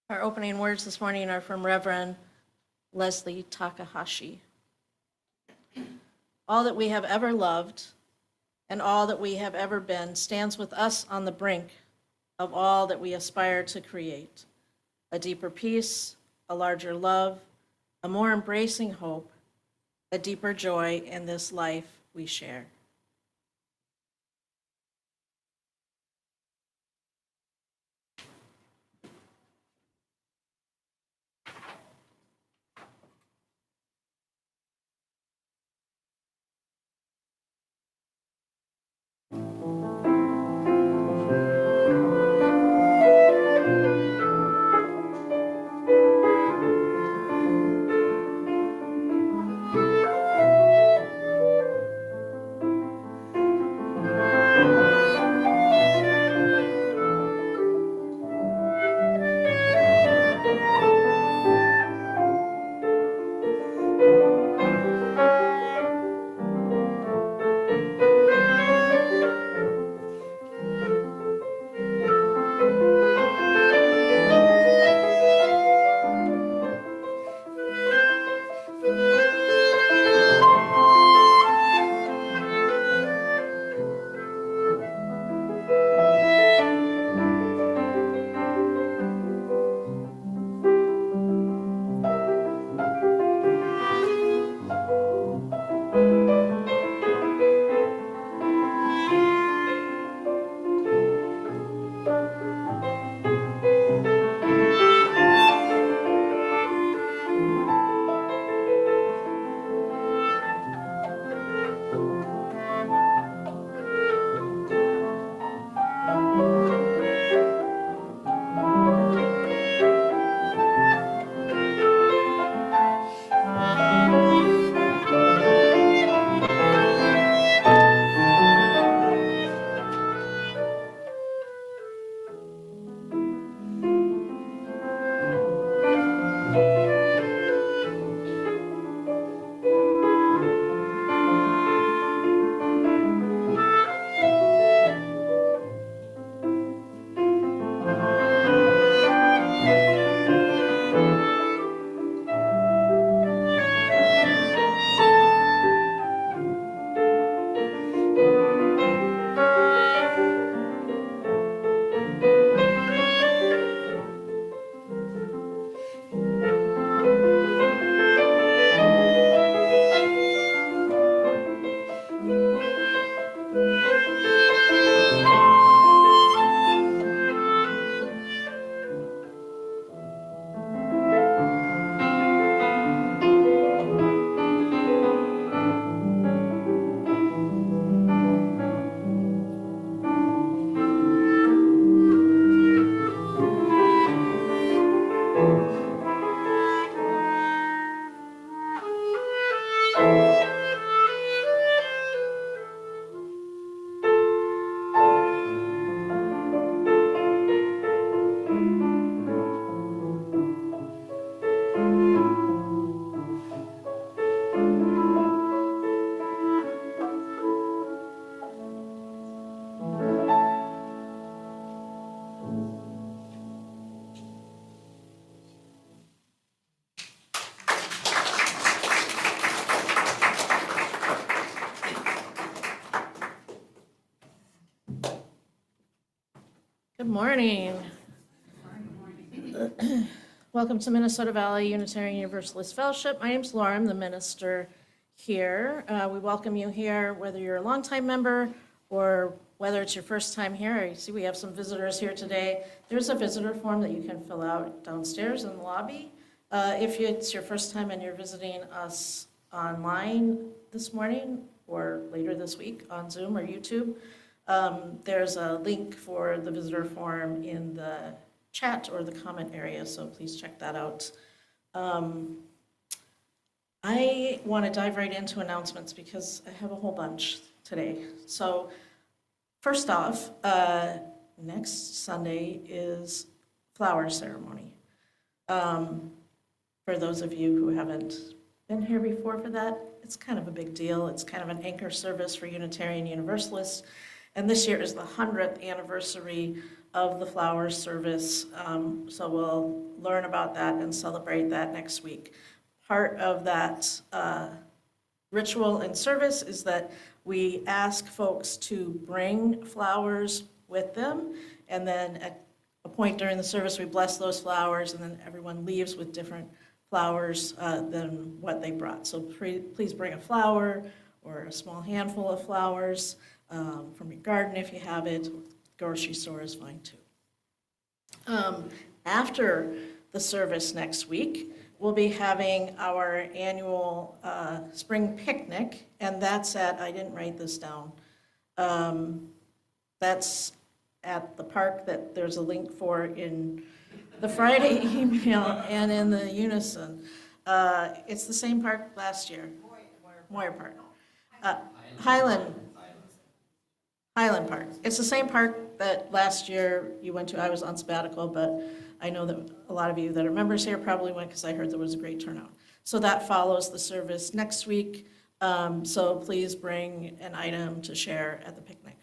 Our opening words this morning are from Reverend Leslie Takahashi. All that we have ever loved and all that we have ever been stands with us on the brink of all that we aspire to create. A deeper peace, a larger love, a more embracing hope, a deeper joy in this life we share. Good morning. Welcome to Minnesota Valley Unitarian Universalist Fellowship. My name's Laura. I'm the minister here. We welcome you here, whether you're a longtime member or whether it's your first time here. I see we have some visitors here today. There's a visitor form that you can fill out downstairs in the lobby. If it's your first time and you're visiting us online this morning or later this week on Zoom or YouTube, there's a link for the visitor form in the chat or the comment area, so please check that out. I want to dive right into announcements because I have a whole bunch today. So first off, next Sunday is flower ceremony. For those of you who haven't been here before for that, it's kind of a big deal. It's kind of an anchor service for Unitarian Universalists. And this year is the 100th anniversary of the flowers service. So we'll learn about that and celebrate that next week. Part of that ritual and service is that we ask folks to bring flowers with them, and then at a point during the service, we bless those flowers, and then everyone leaves with different flowers than what they brought. So please bring a flower or a small handful of flowers from your garden if you have it. Grocery store is fine too. After the service next week, we'll be having our annual spring picnic, and that's at, I didn't write this down, that's at the park that there's a link for in the Friday email and in the Unison. It's the same park last year. Moyer Park. Highland Park. It's the same park that last year you went to. I was on sabbatical, but I know that a lot of you that are members here probably went because I heard there was a great turnout. So that follows the service next week. So please bring an item to share at the picnic.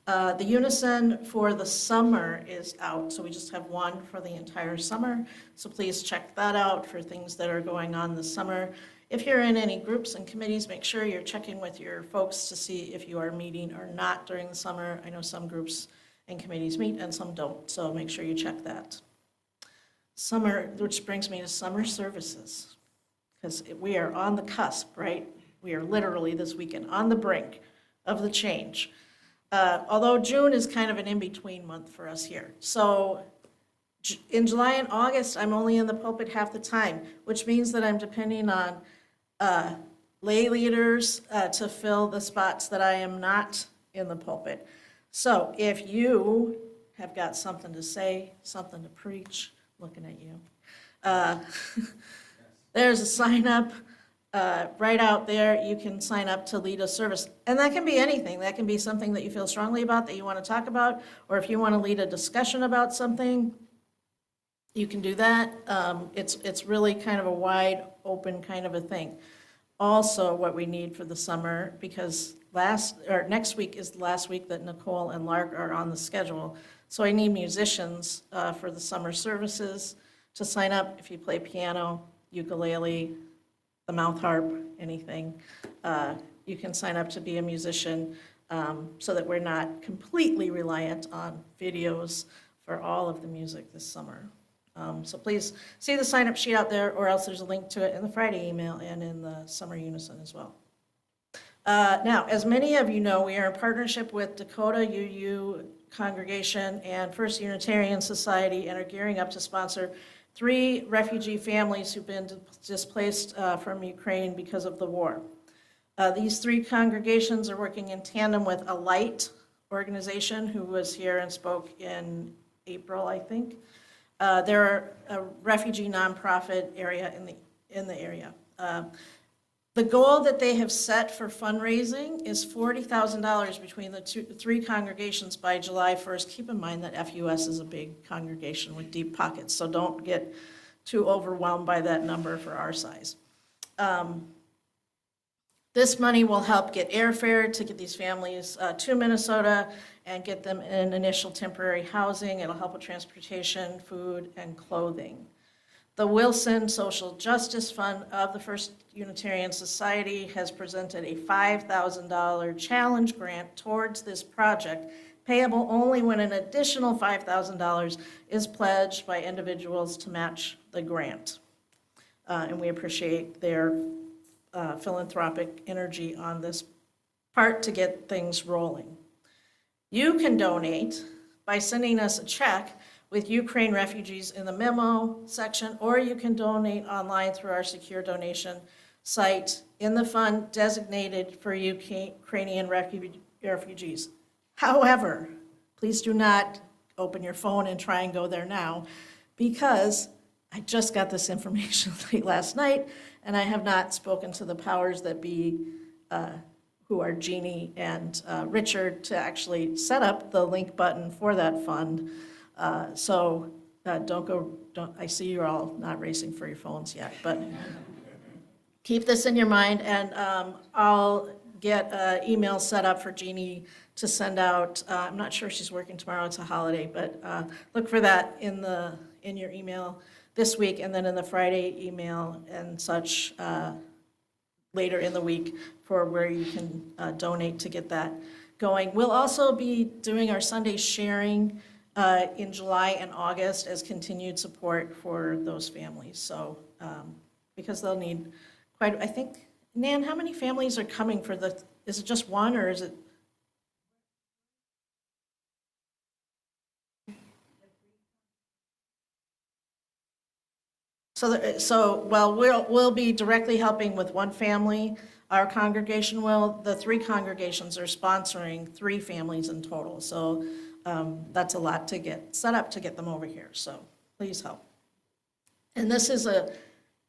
The Unison for the summer is out, so we just have one for the entire summer. So please check that out for things that are going on this summer. If you're in any groups and committees, make sure you're checking with your folks to see if you are meeting or not during the summer. I know some groups and committees meet and some don't, so make sure you check that. Summer, which brings me to summer services, because we are on the cusp, right? We are literally this weekend on the brink of the change. Although June is kind of an in-between month for us here. So in July and August, I'm only in the pulpit half the time, which means that I'm depending on lay leaders to fill the spots that I am not in the pulpit. So if you have got something to say, something to preach, looking at you, there's a sign up right out there. You can sign up to lead a service. And that can be anything. That can be something that you feel strongly about that you want to talk about, or if you want to lead a discussion about something, you can do that. It's really kind of a wide open kind of a thing. Also, what we need for the summer, because next week is the last week that Nicole and Lark are on the schedule. So I need musicians for the summer services to sign up. If you play piano, ukulele, the mouth harp, anything, you can sign up to be a musician so that we're not completely reliant on videos for all of the music this summer. So please see the sign-up sheet out there, or else there's a link to it in the Friday email and in the Summer Unison as well. Now, as many of you know, we are in partnership with Dakota UU Congregation and First Unitarian Society and are gearing up to sponsor 3 refugee families who've been displaced from Ukraine because of the war. These 3 congregations are working in tandem with a Light organization who was here and spoke in April, I think. They're a refugee nonprofit area in the area. The goal that they have set for fundraising is $40,000 between the 3 congregations by July 1st. Keep in mind that FUS is a big congregation with deep pockets, so don't get too overwhelmed by that number for our size. This money will help get airfare to get these families to Minnesota and get them in initial temporary housing. It'll help with transportation, food, and clothing. The Wilson Social Justice Fund of the First Unitarian Society has presented a $5,000 challenge grant towards this project, payable only when an additional $5,000 is pledged by individuals to match the grant. And we appreciate their philanthropic energy on this part to get things rolling. You can donate by sending us a check with Ukraine refugees in the memo section, or you can donate online through our secure donation site in the fund designated for Ukrainian refugees. However, please do not open your phone and try and go there now, because I just got this information late last night, and I have not spoken to the powers that be, who are Jeannie and Richard, to actually set up the link button for that fund. I see you're all not racing for your phones yet, but keep this in your mind, and I'll get an email set up for Jeannie to send out. I'm not sure if she's working tomorrow, it's a holiday, but look for that in your email this week, and then in the Friday email and such later in the week for where you can donate to get that going. We'll also be doing our Sunday sharing in July and August as continued support for those families. So, because they'll need quite, I think, Nan, how many families are coming for is it just one or is it? Well, we'll be directly helping with one family. Our congregation will. The 3 congregations are sponsoring 3 families in total. So that's a lot to get set up to get them over here. So please help. And this is a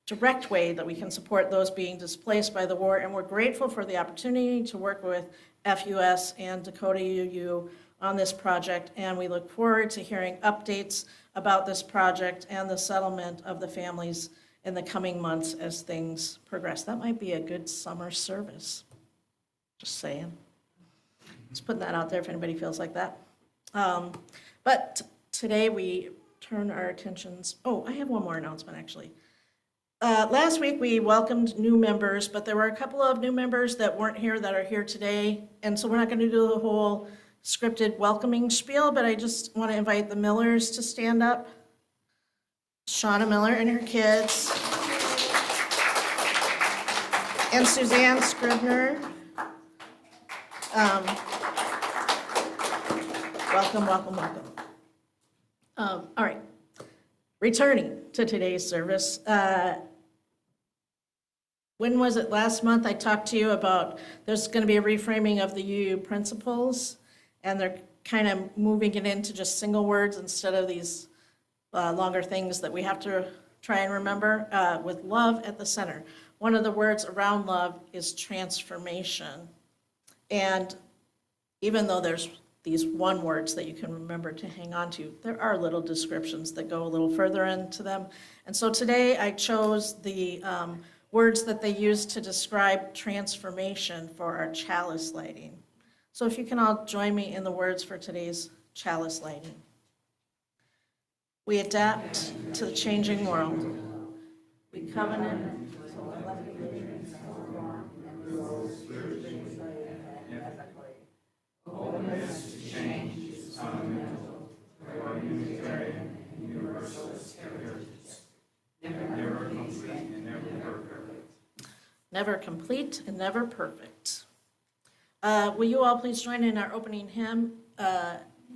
direct way that we can support those being displaced by the war. And we're grateful for the opportunity to work with FUS and Dakota UU on this project. And we look forward to hearing updates about this project and the settlement of the families in the coming months as things progress. That might be a good summer service. Just saying. Just putting that out there if anybody feels like that. But today we turn our attentions, I have one more announcement actually. Last week we welcomed new members, but there were a couple of new members that weren't here that are here today. And so we're not going to do the whole scripted welcoming spiel, but I just want to invite the Millers to stand up. Shauna Miller and her kids. And Suzanne Scribner. Welcome, welcome, welcome. All right, returning to today's service. When was it? Last month I talked to you about there's going to be a reframing of the UU principles, and they're kind of moving it into just single words instead of these longer things that we have to try and remember, with love at the center. One of the words around love is transformation. And even though there's these one words that you can remember to hang on to, there are little descriptions that go a little further into them. And so today I chose the words that they use to describe transformation for our chalice lighting. So if you can all join me in the words for today's chalice lighting. We adapt to the changing world. We covenant. Openness to change is fundamental to our Unitarian and Universalist heritage. Never complete and never perfect. Never complete and never perfect. Will you all please join in our opening hymn?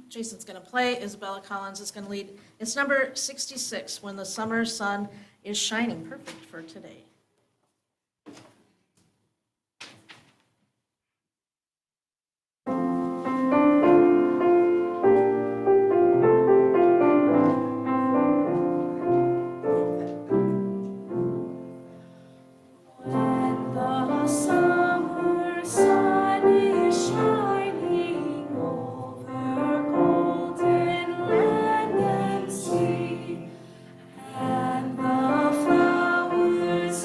Jason's going to play. Isabella Collins is going to lead. It's number 66, When the Summer Sun is Shining. Perfect for today. And the flowers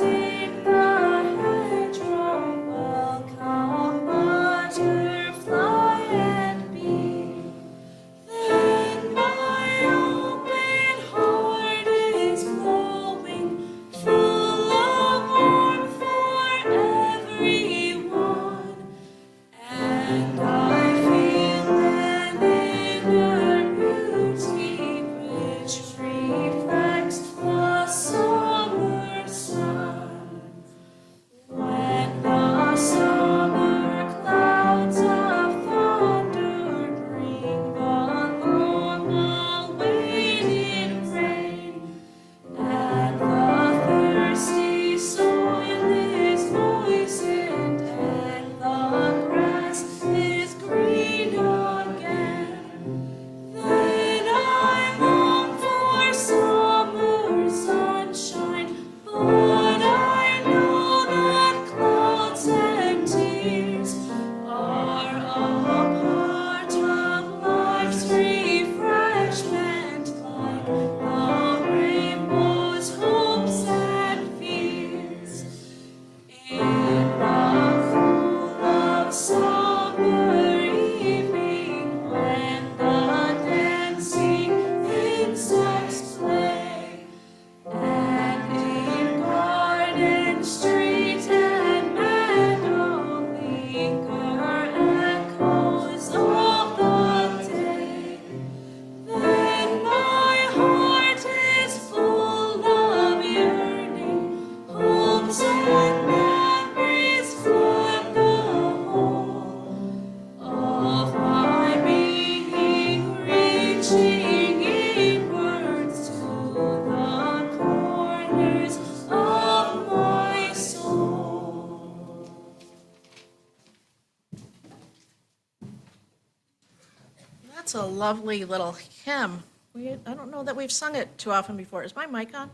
lovely little hymn. I don't know that we've sung it too often before. Is my mic on?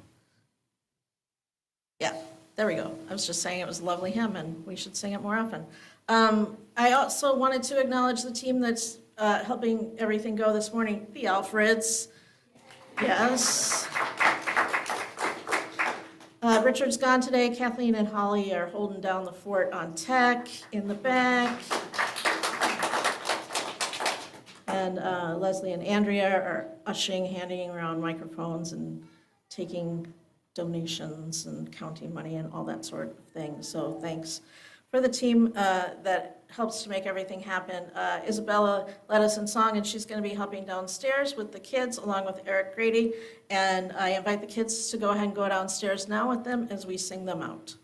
Yeah, there we go. I was just saying it was a lovely hymn, and we should sing it more often. I also wanted to acknowledge the team that's helping everything go this morning. The Alfreds, yes. Richard's gone today. Kathleen and Holly are holding down the fort on tech in the back. And Leslie and Andrea are ushering, handing around microphones and taking donations and counting money and all that sort of thing. So thanks for the team that helps to make everything happen. Isabella led us in song, and she's going to be helping downstairs with the kids along with Eric Grady. And I invite the kids to go ahead and go downstairs now with them as we sing them out.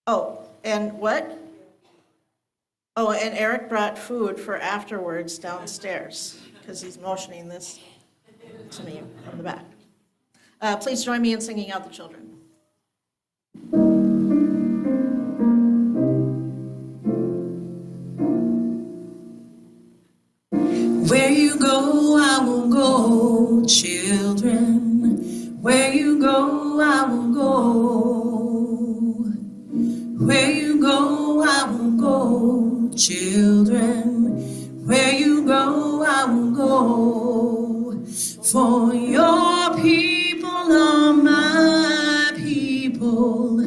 Oh, and what? Oh, and Eric brought food for afterwards downstairs because he's motioning this to me from the back. Please join me in singing out the children. Where you go, I will go, children. Where you go, I will go. Where you go, I will go, children. Where you go, I will go. For your people are my people.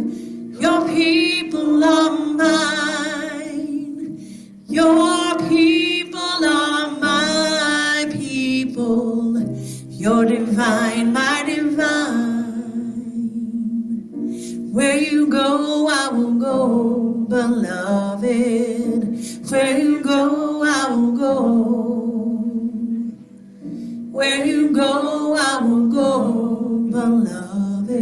Your people are mine. Your people are my people. You're divine, my divine. Where you go, I will go, beloved. Where you go, I will go. Where you go, I will go, beloved.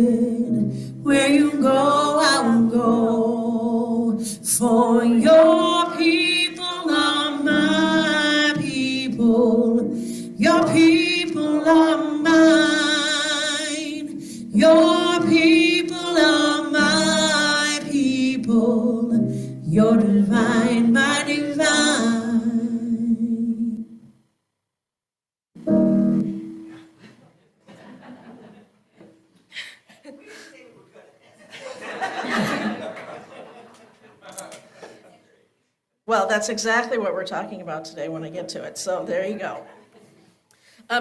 Where you go, I will go. For your people are my people. Your people are mine. Your people are my people. You're divine, my divine. Well, that's exactly what we're talking about today when I get to it, so there you go.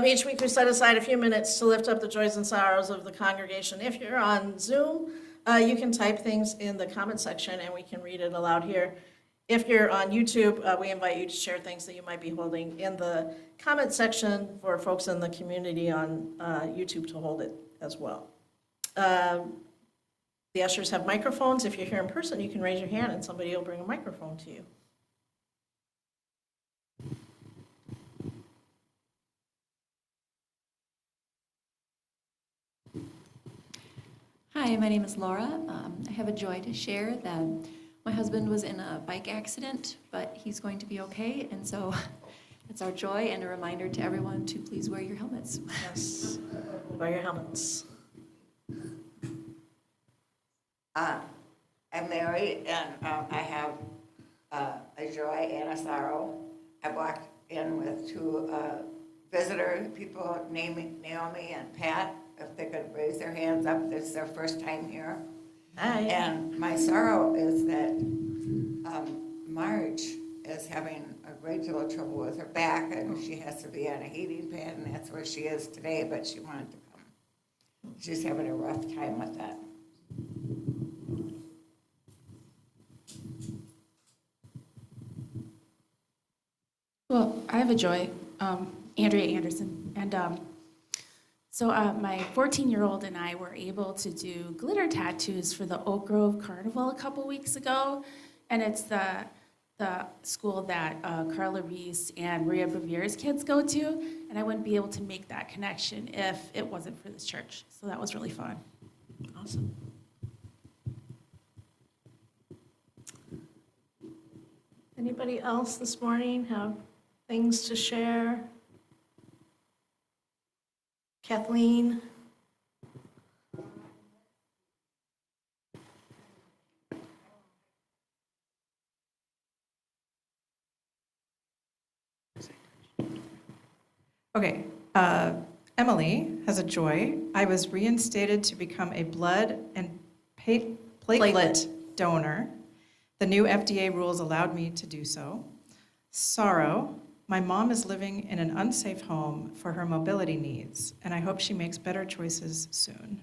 Each week we set aside a few minutes to lift up the joys and sorrows of the congregation. If you're on Zoom, you can type things in the comment section and we can read it aloud here. If you're on YouTube, we invite you to share things that you might be holding in the comment section for folks in the community on YouTube to hold it as well. The ushers have microphones. If you're here in person, you can raise your hand and somebody will bring a microphone to you. Hi, my name is Laura. I have a joy to share that my husband was in a bike accident, but he's going to be okay, and so it's our joy and a reminder to everyone to please wear your helmets. Yes, wear your helmets. I'm married, and I have a joy and a sorrow. I walked in with two visitor people, Naomi and Pat, if they could raise their hands up. This is their first time here. Hi. And my sorrow is that Marge is having a great deal of trouble with her back, and she has to be on a heating pad, and that's where she is today, but she wanted to come. She's having a rough time with that. Well, I have a joy, Andrea Anderson, and so my 14-year-old and I were able to do glitter tattoos for the Oak Grove Carnival a couple weeks ago, and it's the school that Carla Reese and Maria Bevier's kids go to, and I wouldn't be able to make that connection if it wasn't for this church, so that was really fun. Awesome. Anybody else this morning have things to share? Kathleen? Okay, Emily has a joy. I was reinstated to become a blood and platelet donor. The new FDA rules allowed me to do so. Sorrow, my mom is living in an unsafe home for her mobility needs, and I hope she makes better choices soon.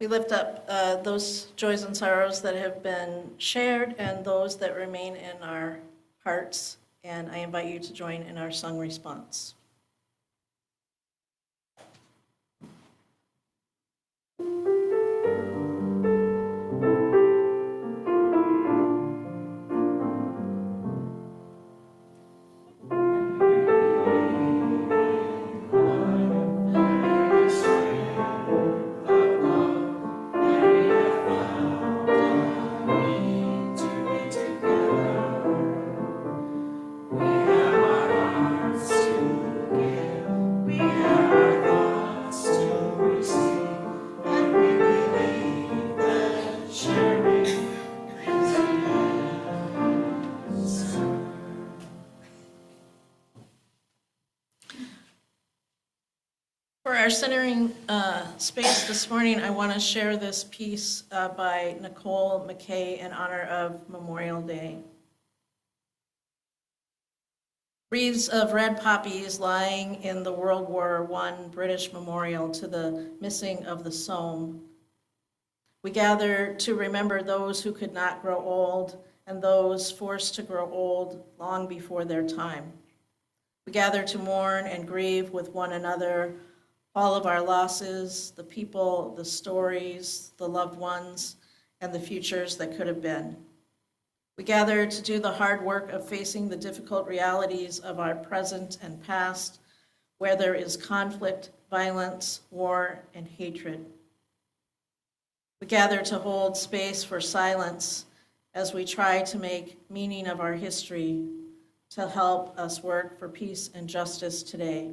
We lift up those joys and sorrows that have been shared and those that remain in our hearts, and I invite you to join in our sung response. For our centering space this morning, I want to share this piece by Nicole McKay in honor of Memorial Day. Wreaths of red poppies lying in the World War I British memorial to the missing of the Somme. We gather to remember those who could not grow old and those forced to grow old long before their time. We gather to mourn and grieve with one another all of our losses, the people, the stories, the loved ones, and the futures that could have been. We gather to do the hard work of facing the difficult realities of our present and past, where there is conflict, violence, war, and hatred. We gather to hold space for silence as we try to make meaning of our history to help us work for peace and justice today.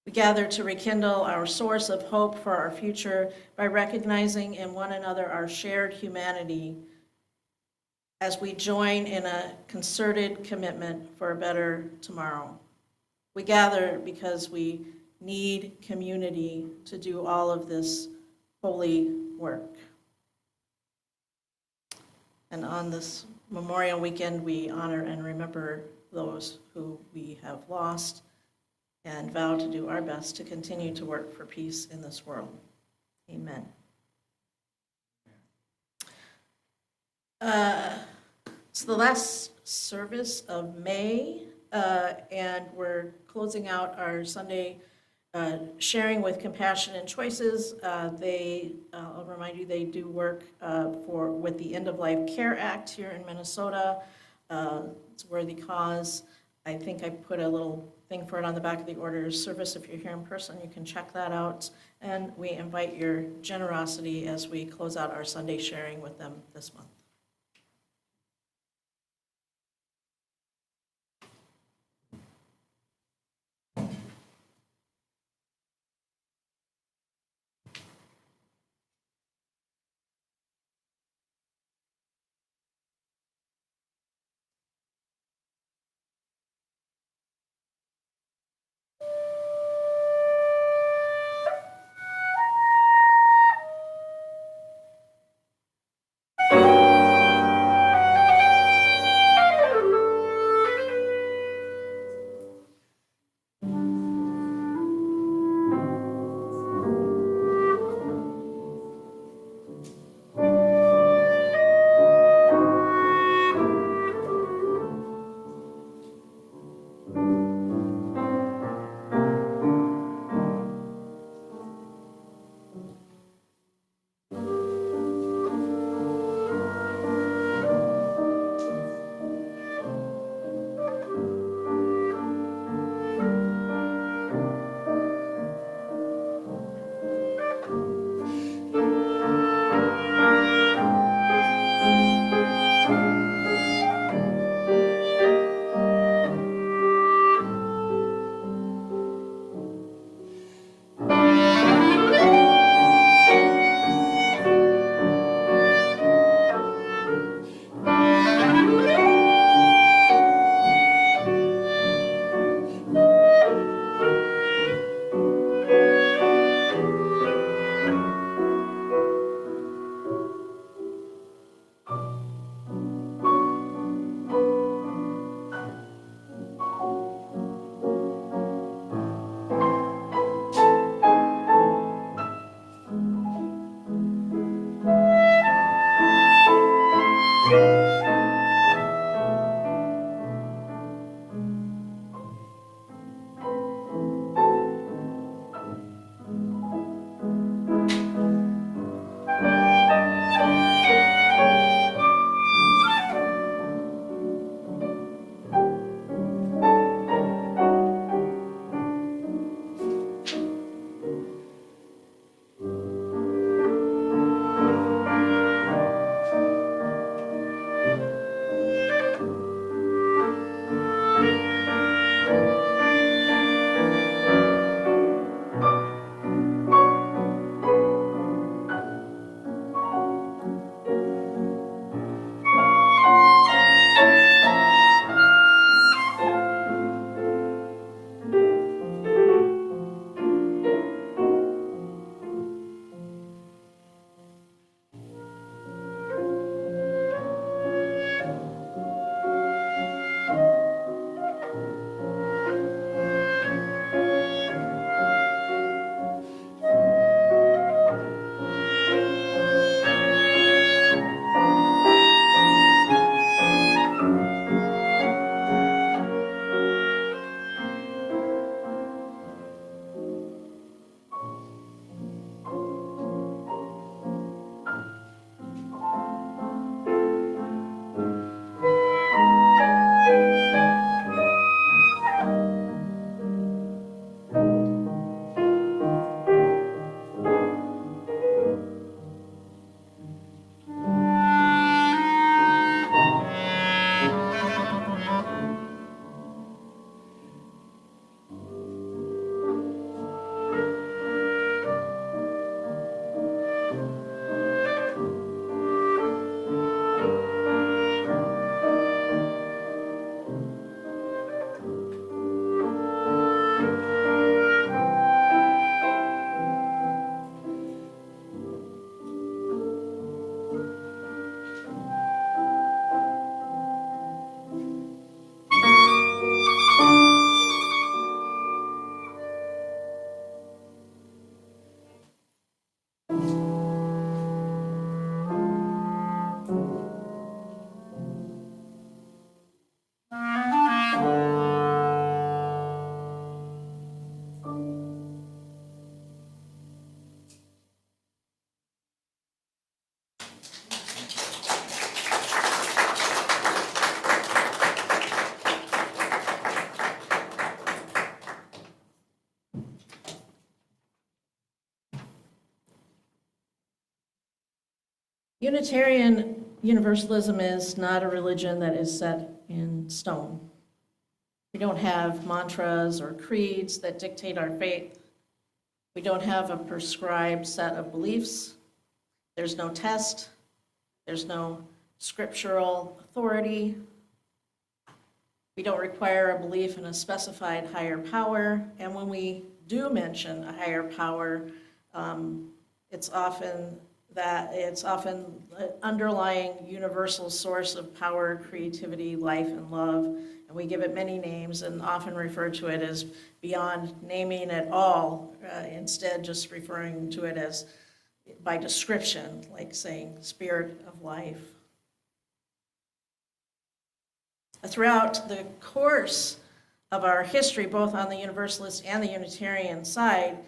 We gather to rekindle our source of hope for our future by recognizing in one another our shared humanity as we join in a concerted commitment for a better tomorrow. We gather because we need community to do all of this holy work. And on this Memorial Weekend, we honor and remember those who we have lost and vow to do our best to continue to work for peace in this world. Amen. It's the last service of May, and we're closing out our Sunday sharing with Compassion and Choices. I'll remind you, they do work with the End of Life Care Act here in Minnesota. It's a worthy cause. I think I put a little thing for it on the back of the order service. If you're here in person, you can check that out. And we invite your generosity as we close out our Sunday sharing with them this month. Unitarian Universalism is not a religion that is set in stone. We don't have mantras or creeds that dictate our faith. We don't have a prescribed set of beliefs. There's no test. There's no scriptural authority. We don't require a belief in a specified higher power. And when we do mention a higher power, it's often an underlying universal source of power, creativity, life, and love. And we give it many names and often refer to it as beyond naming at all, instead just referring to it as by description, like saying spirit of life. Throughout the course of our history, both on the Universalist and the Unitarian side,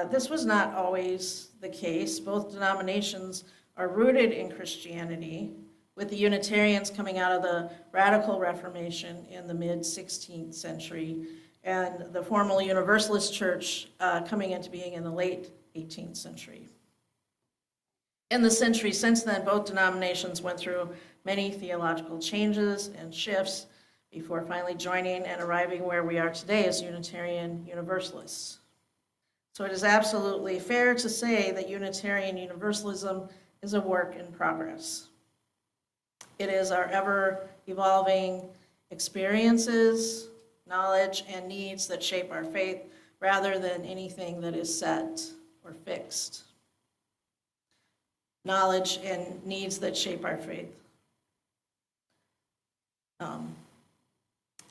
this was not always the case. Both denominations are rooted in Christianity, with the Unitarians coming out of the Radical Reformation in the mid-16th century, and the formal Universalist Church coming into being in the late 18th century. In the century since then, both denominations went through many theological changes and shifts before finally joining and arriving where we are today as Unitarian Universalists. So it is absolutely fair to say that Unitarian Universalism is a work in progress. It is our ever-evolving experiences, knowledge, and needs that shape our faith rather than anything that is set or fixed. Knowledge and needs that shape our faith.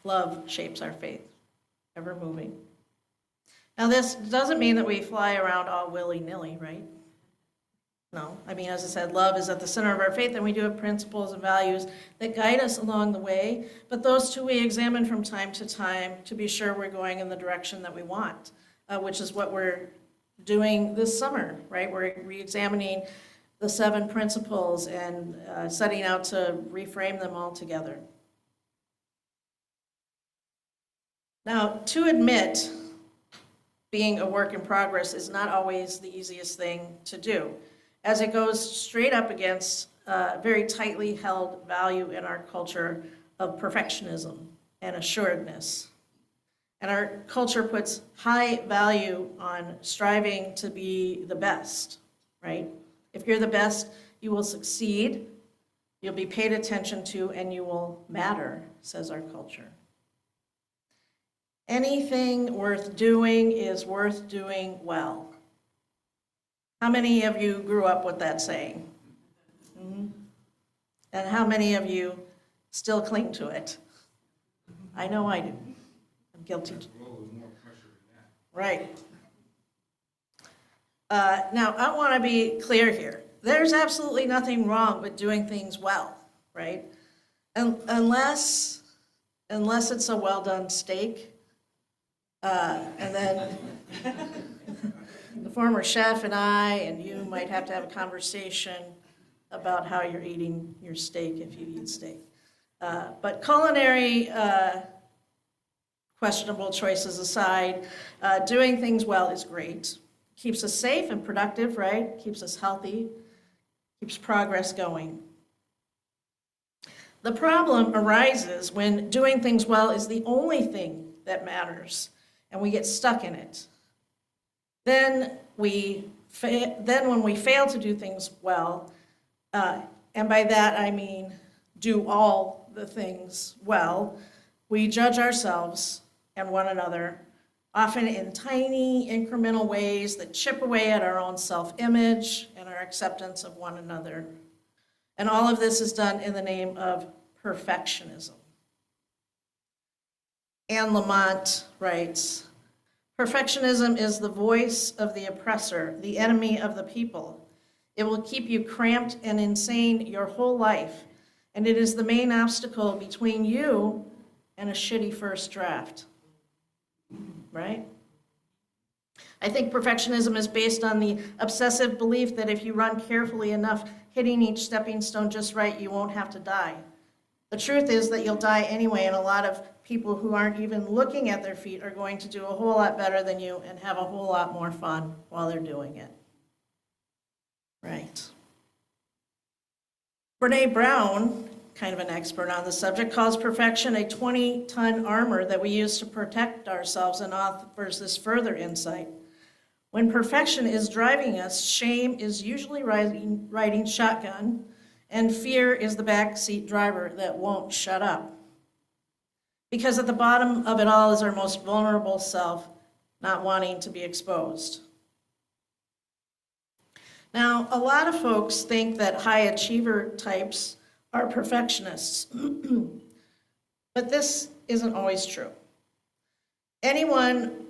Love shapes our faith, ever moving. Now, this doesn't mean that we fly around all willy-nilly, right? No, I mean, as I said, love is at the center of our faith, and we do have principles and values that guide us along the way, but those two we examine from time to time to be sure we're going in the direction that we want, which is what we're doing this summer, right? We're re-examining the 7 principles and setting out to reframe them all together. Now, to admit being a work in progress is not always the easiest thing to do, as it goes straight up against a very tightly held value in our culture of perfectionism and assuredness. And our culture puts high value on striving to be the best, right? If you're the best, you will succeed, you'll be paid attention to, and you will matter, says our culture. Anything worth doing is worth doing well. How many of you grew up with that saying? Mm-hmm. And how many of you still cling to it? I know I do. I'm guilty. Right. Now, I want to be clear here. There's absolutely nothing wrong with doing things well, right? Unless it's a well-done steak. And then the former chef and I and you might have to have a conversation about how you're eating your steak if you eat steak. But culinary questionable choices aside, doing things well is great. Keeps us safe and productive, right? Keeps us healthy, keeps progress going. The problem arises when doing things well is the only thing that matters, and we get stuck in it. Then when we fail to do things well, and by that I mean do all the things well, we judge ourselves and one another, often in tiny incremental ways that chip away at our own self-image and our acceptance of one another. And all of this is done in the name of perfectionism. Anne Lamott writes, "Perfectionism is the voice of the oppressor, the enemy of the people. It will keep you cramped and insane your whole life, and it is the main obstacle between you and a shitty first draft." Right? I think perfectionism is based on the obsessive belief that if you run carefully enough, hitting each stepping stone just right, you won't have to die. The truth is that you'll die anyway, and a lot of people who aren't even looking at their feet are going to do a whole lot better than you and have a whole lot more fun while they're doing it. Right. Brene Brown, kind of an expert on the subject, calls perfection a 20-ton armor that we use to protect ourselves, and offers this further insight. When perfection is driving us, shame is usually riding shotgun, and fear is the backseat driver that won't shut up. Because at the bottom of it all is our most vulnerable self, not wanting to be exposed. Now, a lot of folks think that high achiever types are perfectionists, but this isn't always true. Anyone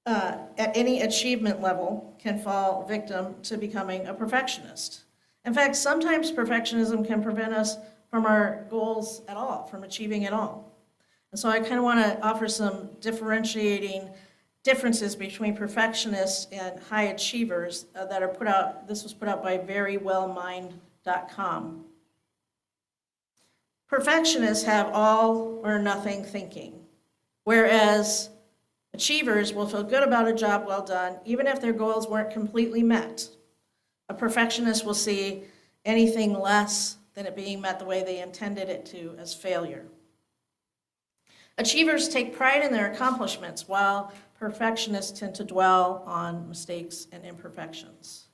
at any achievement level can fall victim to becoming a perfectionist. In fact, sometimes perfectionism can prevent us from our goals at all, from achieving at all. And so I kind of want to offer some differentiating differences between perfectionists and high achievers that are put out. This was put out by verywellmind.com. Perfectionists have all or nothing thinking, whereas achievers will feel good about a job well done, even if their goals weren't completely met. A perfectionist will see anything less than it being met the way they intended it to as failure. Achievers take pride in their accomplishments, while perfectionists tend to dwell on mistakes and imperfections.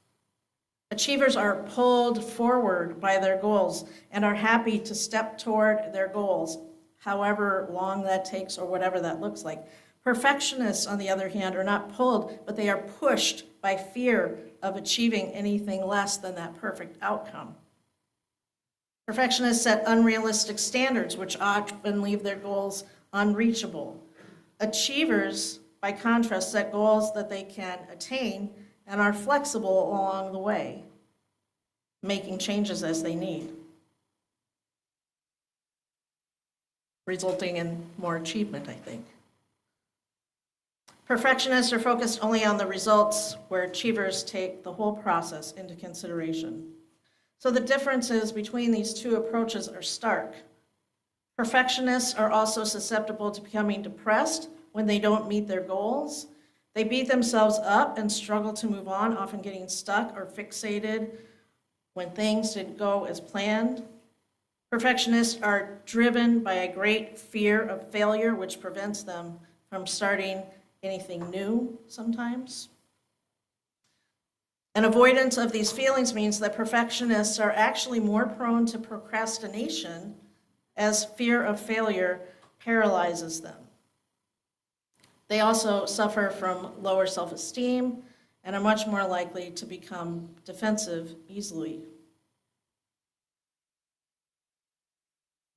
Achievers are pulled forward by their goals and are happy to step toward their goals, however long that takes or whatever that looks like. Perfectionists, on the other hand, are not pulled, but they are pushed by fear of achieving anything less than that perfect outcome. Perfectionists set unrealistic standards, which often leave their goals unreachable. Achievers, by contrast, set goals that they can attain and are flexible along the way, making changes as they need, resulting in more achievement, I think. Perfectionists are focused only on the results, where achievers take the whole process into consideration. So the differences between these two approaches are stark. Perfectionists are also susceptible to becoming depressed when they don't meet their goals. They beat themselves up and struggle to move on, often getting stuck or fixated when things didn't go as planned. Perfectionists are driven by a great fear of failure, which prevents them from starting anything new sometimes. An avoidance of these feelings means that perfectionists are actually more prone to procrastination, as fear of failure paralyzes them. They also suffer from lower self-esteem and are much more likely to become defensive easily.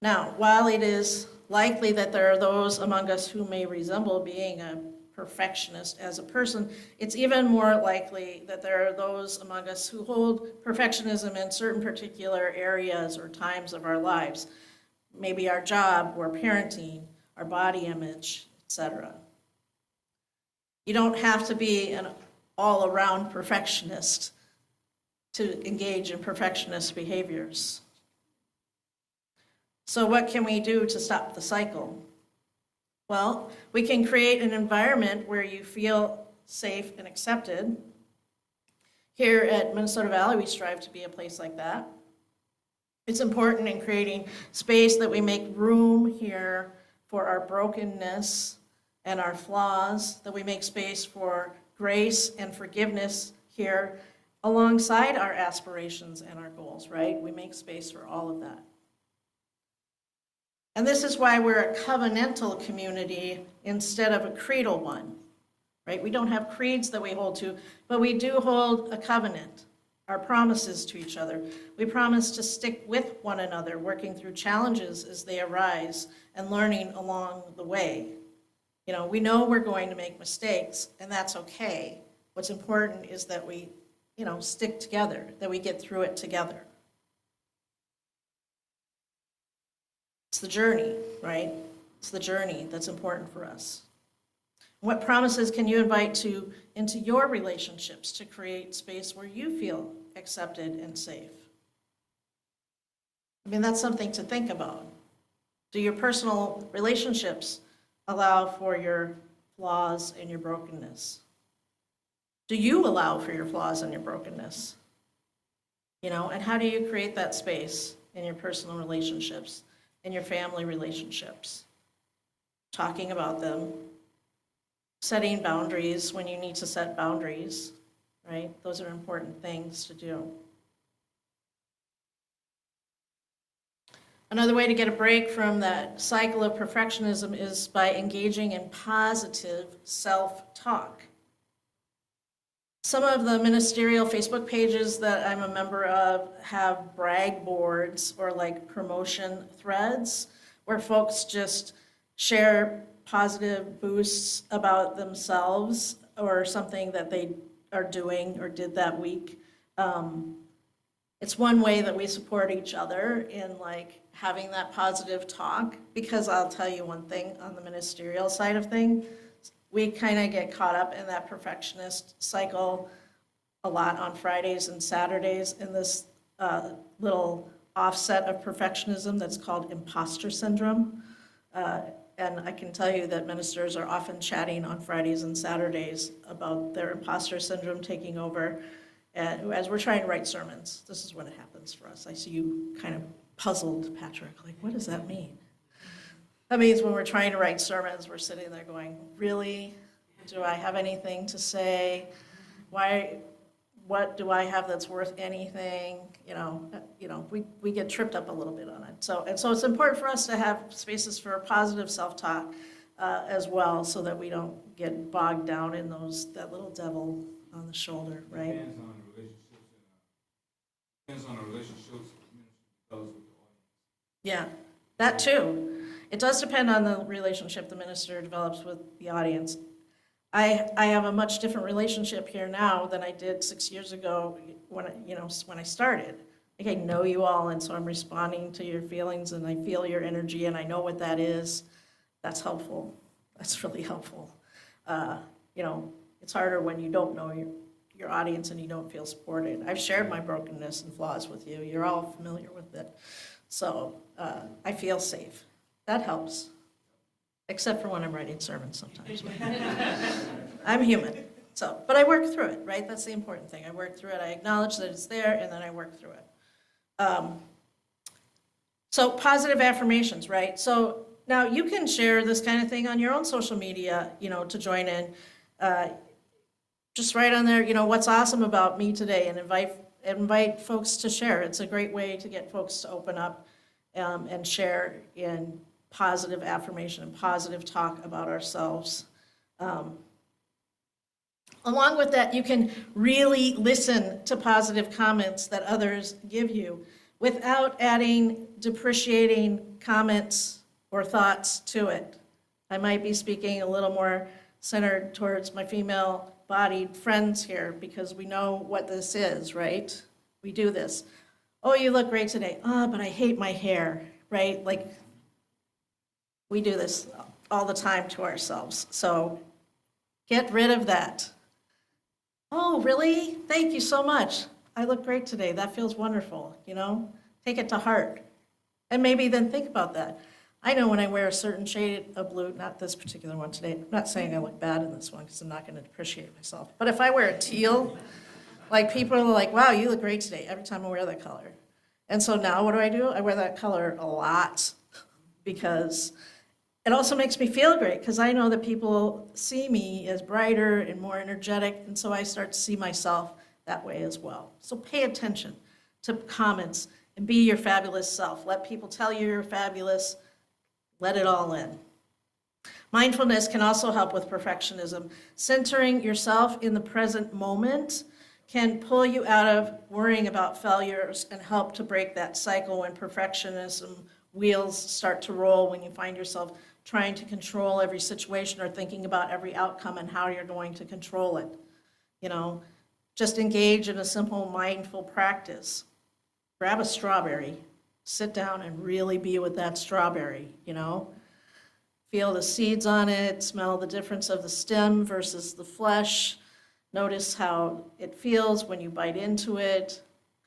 Now, while it is likely that there are those among us who may resemble being a perfectionist as a person, it's even more likely that there are those among us who hold perfectionism in certain particular areas or times of our lives. Maybe our job, or parenting, our body image, etc. You don't have to be an all-around perfectionist to engage in perfectionist behaviors. So what can we do to stop the cycle? Well, we can create an environment where you feel safe and accepted. Here at Minnesota Valley, we strive to be a place like that. It's important in creating space that we make room here for our brokenness and our flaws, that we make space for grace and forgiveness here alongside our aspirations and our goals, right? We make space for all of that. And this is why we're a covenantal community instead of a creedal one, right? We don't have creeds that we hold to, but we do hold a covenant, our promises to each other. We promise to stick with one another, working through challenges as they arise and learning along the way. You know, we know we're going to make mistakes, and that's okay. What's important is that we, stick together, that we get through it together. It's the journey, right? It's the journey that's important for us. What promises can you invite into your relationships to create space where you feel accepted and safe? I mean, that's something to think about. Do your personal relationships allow for your flaws and your brokenness? Do you allow for your flaws and your brokenness? And how do you create that space in your personal relationships, in your family relationships, talking about them, setting boundaries when you need to set boundaries, right? Those are important things to do. Another way to get a break from that cycle of perfectionism is by engaging in positive self-talk. Some of the ministerial Facebook pages that I'm a member of have brag boards or like promotion threads where folks just share positive boosts about themselves or something that they are doing or did that week. It's one way that we support each other in like having that positive talk, because I'll tell you one thing on the ministerial side of things, we kind of get caught up in that perfectionist cycle a lot on Fridays and Saturdays in this little offset of perfectionism that's called imposter syndrome. And I can tell you that ministers are often chatting on Fridays and Saturdays about their imposter syndrome taking over. And as we're trying to write sermons, this is when it happens for us. I see you kind of puzzled, Patrick, like, what does that mean? That means when we're trying to write sermons, we're sitting there going, really? Do I have anything to say? What do I have that's worth anything? We get tripped up a little bit on it. So it's important for us to have spaces for positive self-talk as well, so that we don't get bogged down in that little devil on the shoulder, right? Depends on the relationships the ministry develops with the audience. Yeah, that too. It does depend on the relationship the minister develops with the audience. I have a much different relationship here now than I did 6 years ago when I started. Like, I know you all, and so I'm responding to your feelings, and I feel your energy, and I know what that is. That's helpful. That's really helpful. It's harder when you don't know your audience and you don't feel supported. I've shared my brokenness and flaws with you. You're all familiar with it. So I feel safe. That helps. Except for when I'm writing sermons sometimes. I'm human. But I work through it, right? That's the important thing. I work through it. I acknowledge that it's there, and then I work through it. So positive affirmations, right? So now you can share this kind of thing on your own social media, to join in. Just write on there, what's awesome about me today, and invite folks to share. It's a great way to get folks to open up and share in positive affirmation and positive talk about ourselves. Along with that, you can really listen to positive comments that others give you without adding depreciating comments or thoughts to it. I might be speaking a little more centered towards my female-bodied friends here, because we know what this is, right? We do this. Oh, you look great today. But I hate my hair, right? Like, we do this all the time to ourselves. So get rid of that. Oh, really? Thank you so much. I look great today. That feels wonderful, Take it to heart. And maybe then think about that. I know when I wear a certain shade of blue, not this particular one today, I'm not saying I look bad in this one because I'm not going to depreciate myself. But if I wear a teal, like, people are like, wow, you look great today every time I wear that color. And so now what do? I wear that color a lot, because it also makes me feel great, because I know that people see me as brighter and more energetic, and so I start to see myself that way as well. So pay attention to comments and be your fabulous self. Let people tell you you're fabulous. Let it all in. Mindfulness can also help with perfectionism. Centering yourself in the present moment can pull you out of worrying about failures and help to break that cycle when perfectionism wheels start to roll, when you find yourself trying to control every situation or thinking about every outcome and how you're going to control it. Just engage in a simple mindful practice. Grab a strawberry, sit down and really be with that strawberry, Feel the seeds on it, smell the difference of the stem versus the flesh. Notice how it feels when you bite into it,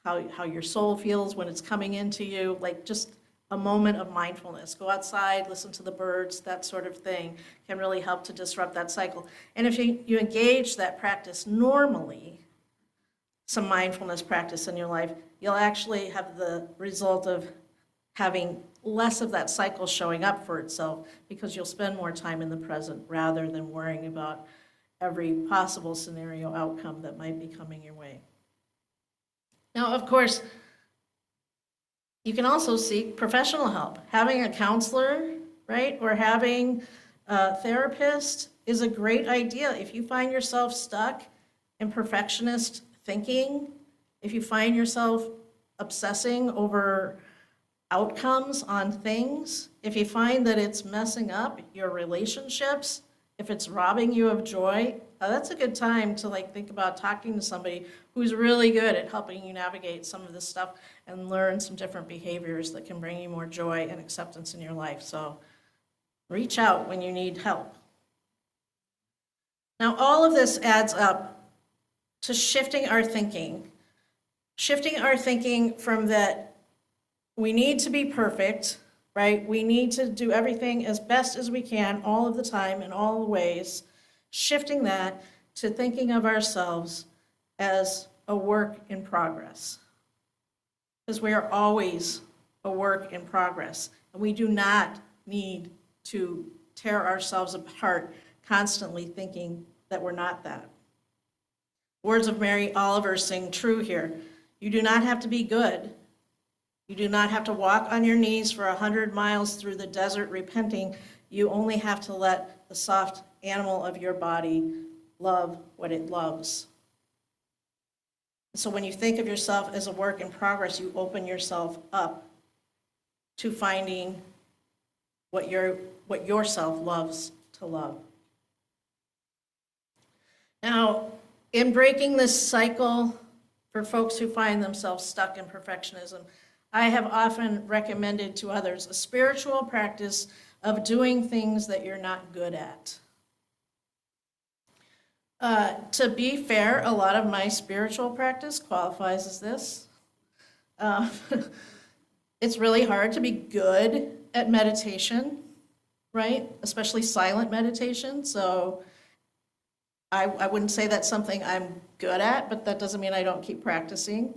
how your soul feels when it's coming into you, like just a moment of mindfulness. Go outside, listen to the birds, that sort of thing can really help to disrupt that cycle. And if you engage that practice normally, some mindfulness practice in your life, you'll actually have the result of having less of that cycle showing up for itself because you'll spend more time in the present rather than worrying about every possible scenario outcome that might be coming your way. Now, of course, you can also seek professional help. Having a counselor, right, or having a therapist is a great idea. If you find yourself stuck in perfectionist thinking, if you find yourself obsessing over outcomes on things, if you find that it's messing up your relationships, if it's robbing you of joy, that's a good time to think about talking to somebody who's really good at helping you navigate some of this stuff and learn some different behaviors that can bring you more joy and acceptance in your life. So reach out when you need help. Now, all of this adds up to shifting our thinking from that we need to be perfect, right? We need to do everything as best as we can all of the time in all the ways, shifting that to thinking of ourselves as a work in progress. Because we are always a work in progress, and we do not need to tear ourselves apart constantly thinking that we're not that. Words of Mary Oliver sing true here. You do not have to be good. You do not have to walk on your knees for 100 miles through the desert repenting. You only have to let the soft animal of your body love what it loves. So when you think of yourself as a work in progress, you open yourself up to finding what yourself loves to love. Now, in breaking this cycle for folks who find themselves stuck in perfectionism, I have often recommended to others a spiritual practice of doing things that you're not good at. To be fair, a lot of my spiritual practice qualifies as this. It's really hard to be good at meditation, right? Especially silent meditation. So I wouldn't say that's something I'm good at, but that doesn't mean I don't keep practicing.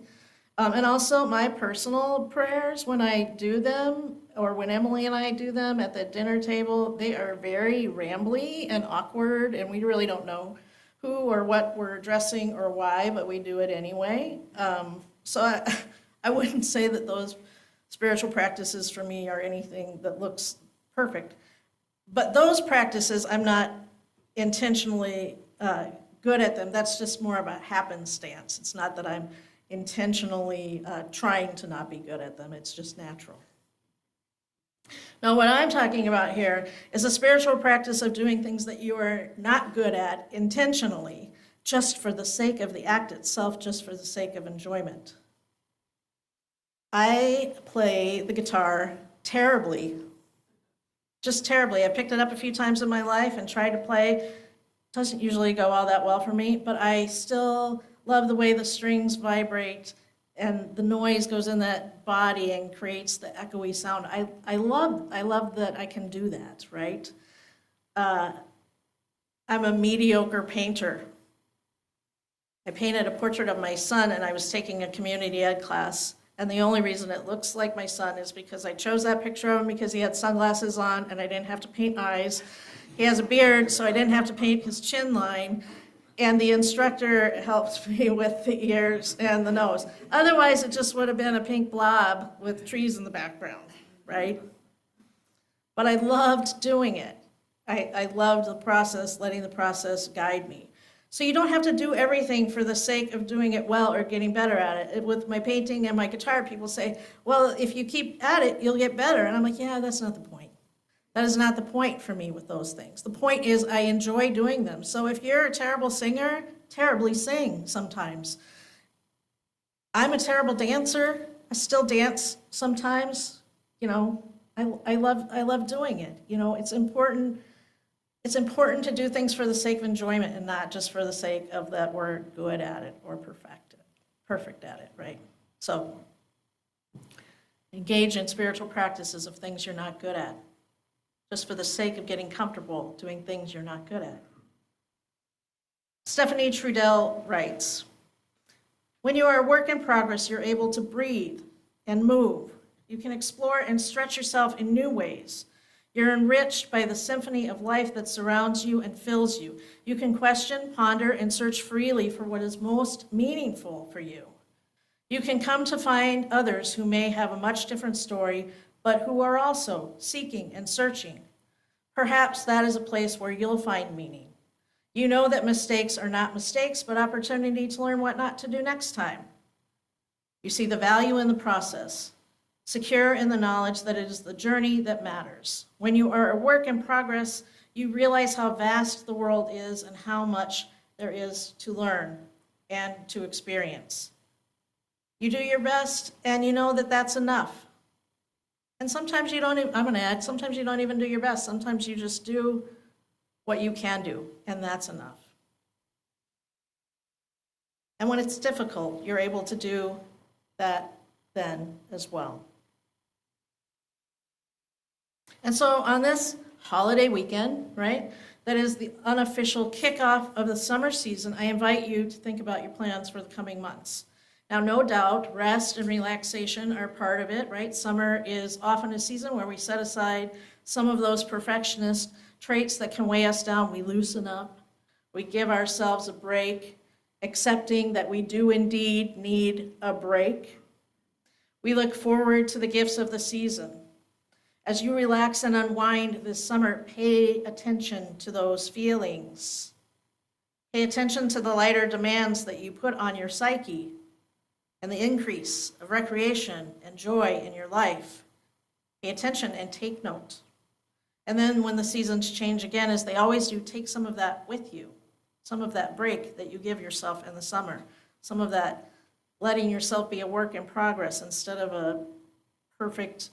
And also my personal prayers, when I do them, or when Emily and I do them at the dinner table, they are very rambly and awkward, and we really don't know who or what we're addressing or why, but we do it anyway. So I wouldn't say that those spiritual practices for me are anything that looks perfect. But those practices, I'm not intentionally good at them. That's just more of a happenstance. It's not that I'm intentionally trying to not be good at them. It's just natural. Now, what I'm talking about here is a spiritual practice of doing things that you are not good at intentionally, just for the sake of the act itself, just for the sake of enjoyment. I play the guitar terribly, just terribly. I picked it up a few times in my life and tried to play. It doesn't usually go all that well for me, but I still love the way the strings vibrate and the noise goes in that body and creates the echoey sound. I love that I can do that, right? I'm a mediocre painter. I painted a portrait of my son, and I was taking a community ed class, and the only reason it looks like my son is because I chose that picture of him because he had sunglasses on and I didn't have to paint eyes. He has a beard, so I didn't have to paint his chin line. And the instructor helped me with the ears and the nose. Otherwise, it just would have been a pink blob with trees in the background, right? But I loved doing it. I loved the process, letting the process guide me. So you don't have to do everything for the sake of doing it well or getting better at it. With my painting and my guitar, people say, well, if you keep at it, you'll get better. And I'm like, yeah, that's not the point. That is not the point for me with those things. The point is I enjoy doing them. So if you're a terrible singer, terribly sing sometimes. I'm a terrible dancer. I still dance sometimes. You know, I love doing it. You know, it's important to do things for the sake of enjoyment and not just for the sake of that we're good at it or perfect at it, right? So engage in spiritual practices of things you're not good at, just for the sake of getting comfortable doing things you're not good at. Stephanie Trudell writes, When you are a work in progress, you're able to breathe and move. You can explore and stretch yourself in new ways. You're enriched by the symphony of life that surrounds you and fills you. You can question, ponder, and search freely for what is most meaningful for you. You can come to find others who may have a much different story, but who are also seeking and searching. Perhaps that is a place where you'll find meaning. You know that mistakes are not mistakes, but opportunity to learn what not to do next time. You see the value in the process, secure in the knowledge that it is the journey that matters. When you are a work in progress, you realize how vast the world is and how much there is to learn and to experience. You do your best, and you know that that's enough. And sometimes you don't, I'm gonna add, sometimes you don't even do your best. Sometimes you just do what you can do, and that's enough. And when it's difficult, you're able to do that then as well. And so on this holiday weekend, right, that is the unofficial kickoff of the summer season, I invite you to think about your plans for the coming months. Now, no doubt, rest and relaxation are part of it, right? Summer is often a season where we set aside some of those perfectionist traits that can weigh us down. We loosen up, we give ourselves a break, accepting that we do indeed need a break. We look forward to the gifts of the season. As you relax and unwind this summer, pay attention to those feelings. Pay attention to the lighter demands that you put on your psyche and the increase of recreation and joy in your life. Pay attention and take note. And then when the seasons change again, as they always do, take some of that with you, some of that break that you give yourself in the summer, some of that letting yourself be a work in progress instead of a perfect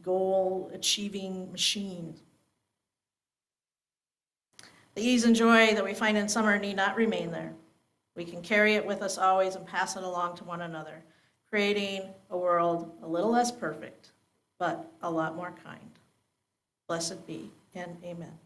goal-achieving machine. The ease and joy that we find in summer need not remain there. We can carry it with us always and pass it along to one another, creating a world a little less perfect, but a lot more kind. Blessed be, and amen.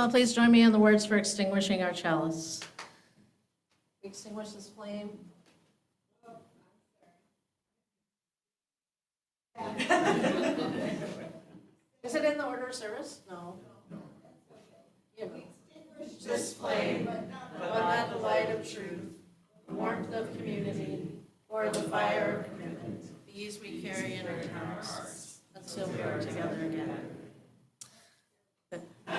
all please join me in the words for extinguishing our chalice? We extinguish this flame. Is it in the order of service? No. You know. This flame, but not the light of truth, the warmth of community, or the fire of commitment. These we carry in our hearts until we are together again. Good. Well,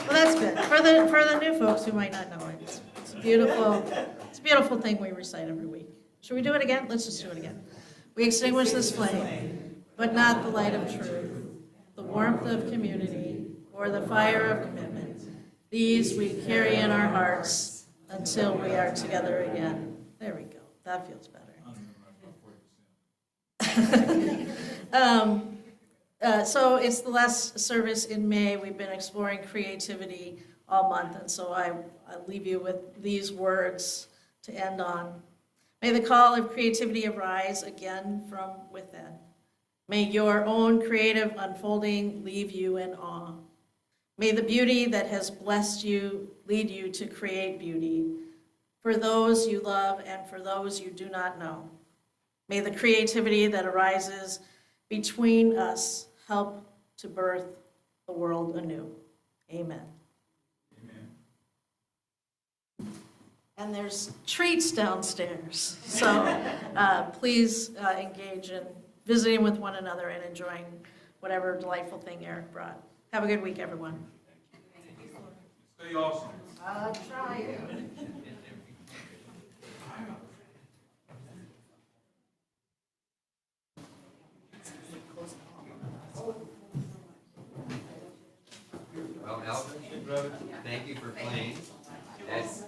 that's good. For the new folks who might not know it, it's a beautiful thing we recite every week. Should we do it again? Let's just do it again. We extinguish this flame, but not the light of truth, the warmth of community, or the fire of commitment. These we carry in our hearts until we are together again. There we go. That feels better. So it's the last service in May. We've been exploring creativity all month, and so I leave you with these words to end on. May the call of creativity arise again from within. May your own creative unfolding leave you in awe. May the beauty that has blessed you lead you to create beauty for those you love and for those you do not know. May the creativity that arises between us help to birth the world anew. Amen. Amen. And there's treats downstairs, so please engage in visiting with one another and enjoying whatever delightful thing Eric brought. Have a good week, everyone. Stay awesome. I'll try. Well, Alvin, thank you for playing. That's